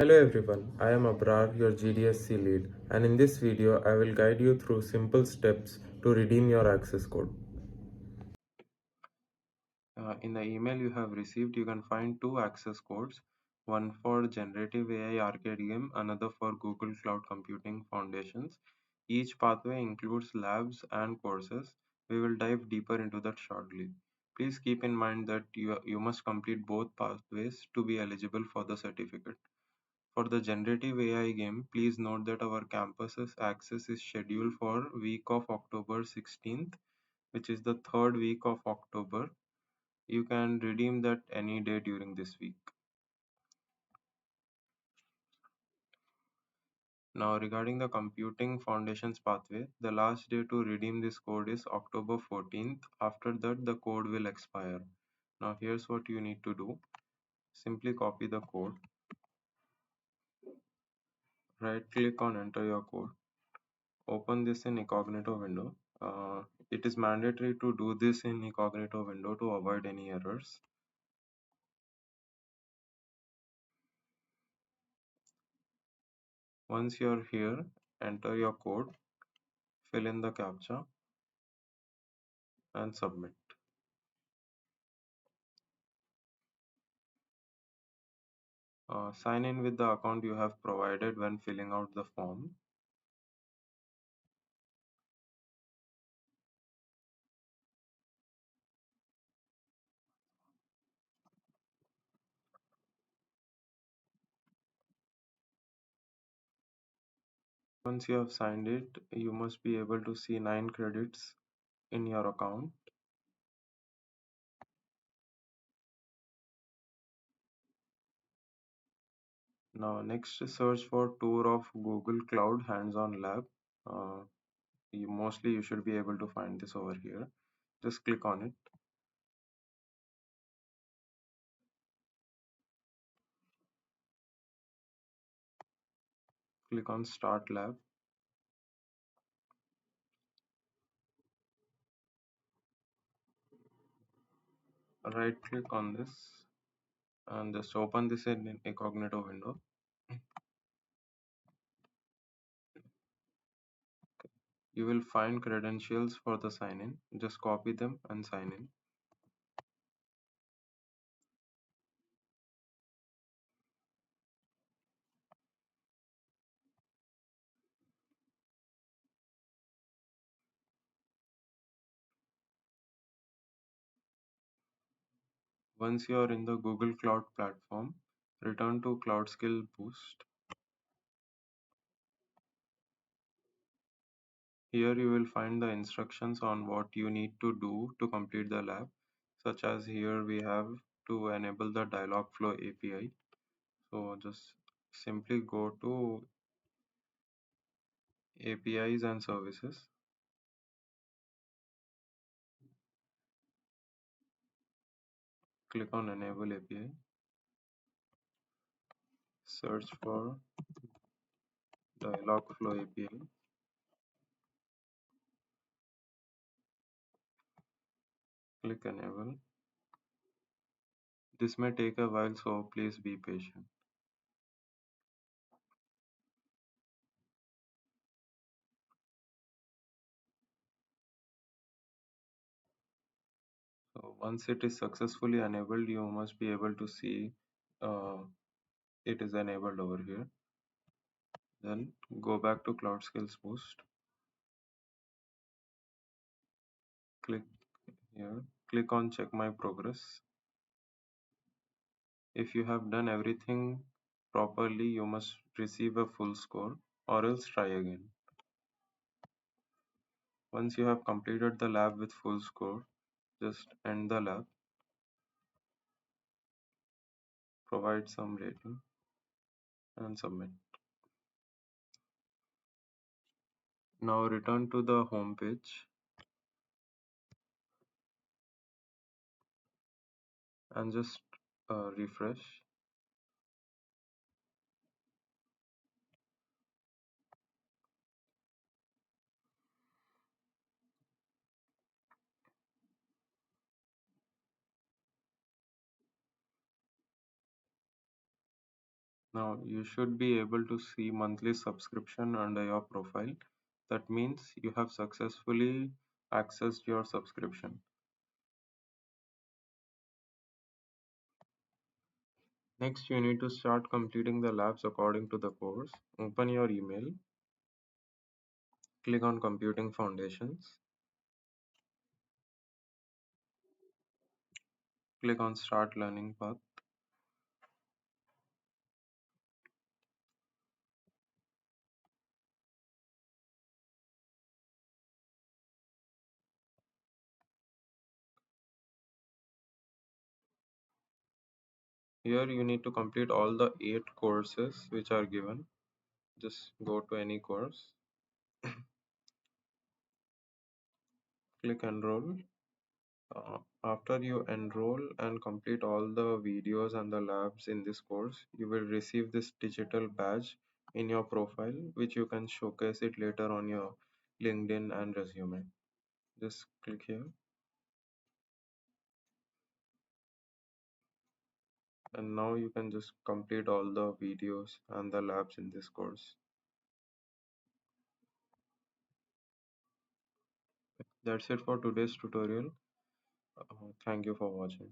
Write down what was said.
Hello everyone, I am Abrar, your GDSC lead, and in this video I will guide you through simple steps to redeem your access code. In the email you have received, you can find two access codes, one for Generative AI Arcade Game, another for Google Cloud Computing Foundations. Each pathway includes labs and courses. We will dive deeper into that shortly. Please keep in mind that you must complete both pathways to be eligible for the certificate. For the generative AI game, please note that our campus's access is scheduled for week of October 16th, which is the third week of October. You can redeem that any day during this week. Now, regarding the Computing Foundations pathway, the last day to redeem this code is October 14th. After that, the code will expire. Now, here's what you need to do. Simply copy the code, right click on enter your code, open this in incognito window. It is mandatory to do this in incognito window to avoid any errors. Once you're here, enter your code, fill in the captcha and submit. Sign in with the account you have provided when filling out the form. Once you have signed it, you must be able to see 9 credits in your account. Now next search for tour of Google Cloud hands-on lab. You should be able to find this over here. Just click on it. Click on start lab. Right click on this and just open this in an incognito window. You will find credentials for the sign in. Just copy them and sign in. Once you are in the Google Cloud platform, return to Cloud Skill Boost. Here you will find the instructions on what you need to do to complete the lab, such as here we have to enable the Dialogflow API. So just simply go to APIs and services. Click on enable API. Search for Dialogflow API. Click enable. This may take a while, so please be patient. So once it is successfully enabled, you must be able to see uh, it is enabled over here. Then go back to Cloud Skills Boost. Click here. Click on check my progress. If you have done everything properly, you must receive a full score or else try again. Once you have completed the lab with full score, just end the lab, provide some rating and submit. Now return to the home page and just refresh. Now you should be able to see monthly subscription under your profile. That means you have successfully accessed your subscription. Next, you need to start completing the labs according to the course. Open your email, click on Computing Foundations, click on Start Learning Path. Here you need to complete all the 8 courses which are given. Just go to any course, click Enroll. After you enroll and complete all the videos and the labs in this course, you will receive this digital badge in your profile, which you can showcase it later on your LinkedIn and resume. Just click here, and now you can just complete all the videos and the labs in this course. That's it for today's tutorial. Thank you for watching.